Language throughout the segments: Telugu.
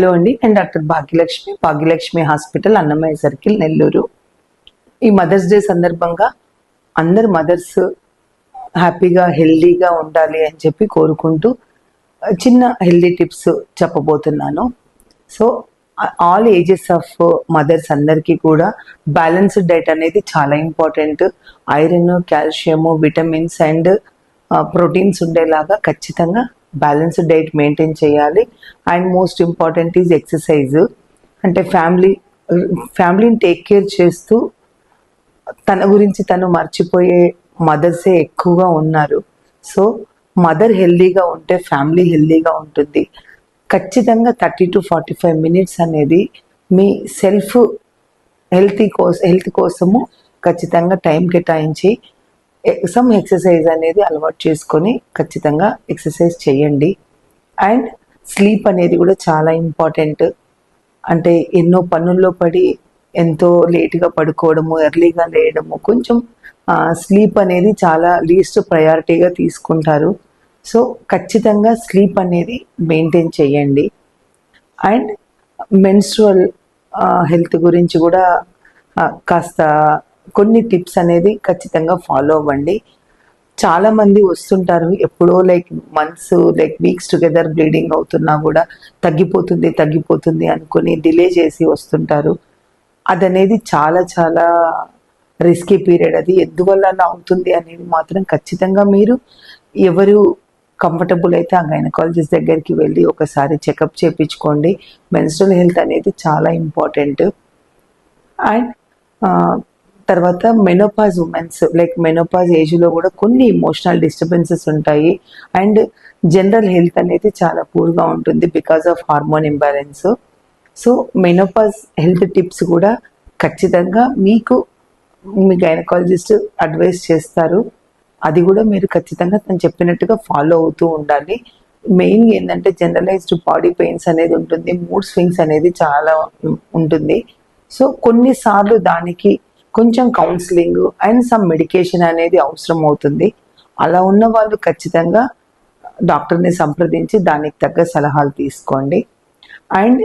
హలో అండి, నేను doctor Bhagyalakshmi hospital, Annamayya circle, Nellore. ఈ మదర్స్ డే సందర్భంగా అందరు మదర్స్ హ్యాపీగా హెల్దీగా ఉండాలి అని చెప్పి కోరుకుంటూ చిన్న హెల్దీ టిప్స్ చెప్పబోతున్నాను. So all ages of mothers అందరికీ కూడా బ్యాలెన్స్డ్ డైట్ అనేది చాలా important. Iron, calcium, vitamins and proteins ఉండేలాగా ఖచ్చితంగా బ్యాలెన్స్డ్ డైట్ మెయింటైన్ చేయాలి. And most important is exercise. అంటే ఫ్యామిలీని టేక్ కేర్ చేస్తూ తన గురించి తను మర్చిపోయే మదర్సే ఎక్కువగా ఉన్నారు. సో మదర్ హెల్దీగా ఉంటే ఫ్యామిలీ హెల్దీగా ఉంటుంది. ఖచ్చితంగా 30 to 45 minutes అనేది మీ సెల్ఫ్ హెల్త్ కోసము ఖచ్చితంగా టైం కేటాయించి సమ్ ఎక్సర్సైజ్ అనేది అలవాటు చేసుకొని ఖచ్చితంగా ఎక్సర్సైజ్ చేయండి. అండ్ స్లీప్ అనేది కూడా చాలా ఇంపార్టెంట్. అంటే ఎన్నో పనుల్లో పడి ఎంతో లేట్గా పడుకోవడము, ఎర్లీగా లేయడము, కొంచెం స్లీప్ అనేది చాలా లీస్ట్ ప్రయారిటీగా తీసుకుంటారు. సో ఖచ్చితంగా స్లీప్ అనేది మెయింటైన్ చేయండి. అండ్ మెన్స్ట్రువల్ హెల్త్ గురించి కూడా కాస్త కొన్ని టిప్స్ అనేది ఖచ్చితంగా ఫాలో అవ్వండి. చాలామంది వస్తుంటారు ఎప్పుడో మంత్స్ వీక్స్ టుగెదర్ బ్లీడింగ్ అవుతున్నా కూడా తగ్గిపోతుంది అనుకుని డిలే చేసి వస్తుంటారు. అదనేది చాలా చాలా రిస్కీ పీరియడ్. అది ఎందువల్ల అలా అవుతుంది అనేది మాత్రం ఖచ్చితంగా మీరు ఎవరు కంఫర్టబుల్ అయితే ఆ గైనకాలజిస్ట్ దగ్గరికి వెళ్ళి ఒకసారి చెకప్ చేయించుకోండి. మెన్స్ట్రువల్ హెల్త్ అనేది చాలా ఇంపార్టెంట్. అండ్ తర్వాత మెనోపాజ్ ఉమెన్స్ మెనోపాజ్ ఏజ్లో కూడా కొన్ని ఇమోషనల్ డిస్టర్బెన్సెస్ ఉంటాయి. అండ్ జనరల్ హెల్త్ అనేది చాలా పూర్గా ఉంటుంది because of hormone imbalance. So menopause health tips కూడా ఖచ్చితంగా మీకు మీ గైనకాలజిస్ట్ అడ్వైస్ చేస్తారు. అది కూడా మీరు ఖచ్చితంగా తను చెప్పినట్టుగా ఫాలో అవుతూ ఉండాలి. మెయిన్ ఏంటంటే జనరలైజ్డ్ బాడీ పెయిన్స్ అనేది ఉంటుంది, మూడ్ స్వింగ్స్ అనేది చాలా ఉంటుంది. సో కొన్నిసార్లు దానికి కొంచెం కౌన్సిలింగ్ అండ్ సమ్ మెడికేషన్ అనేది అవసరం అవుతుంది. అలా ఉన్న వాళ్ళు ఖచ్చితంగా డాక్టర్ని సంప్రదించి దానికి తగ్గ సలహాలు తీసుకోండి. And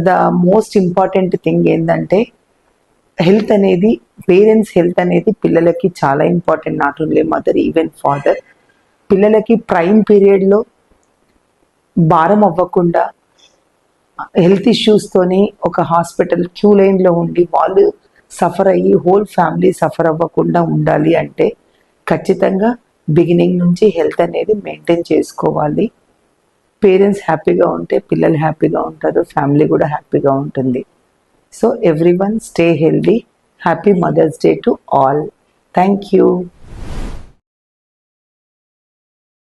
the most important thing ఏంటంటే పేరెంట్స్ హెల్త్ అనేది పిల్లలకి చాలా important. Not only mother, even father. పిల్లలకి ప్రైమ్ పీరియడ్లో భారం అవ్వకుండా హెల్త్ ఇష్యూస్తోని ఒక హాస్పిటల్ క్యూ లైన్లో ఉండి వాళ్ళు సఫర్ అయ్యి హోల్ ఫ్యామిలీ సఫర్ అవ్వకుండా ఉండాలి అంటే ఖచ్చితంగా బిగినింగ్ నుంచి హెల్త్ అనేది మెయింటైన్ చేసుకోవాలి. పేరెంట్స్ హ్యాపీగా ఉంటే పిల్లలు హ్యాపీగా ఉంటారు, ఫ్యామిలీ కూడా హ్యాపీగా ఉంటుంది. So everyone stay healthy. Happy Mother's Day to all. Thank you.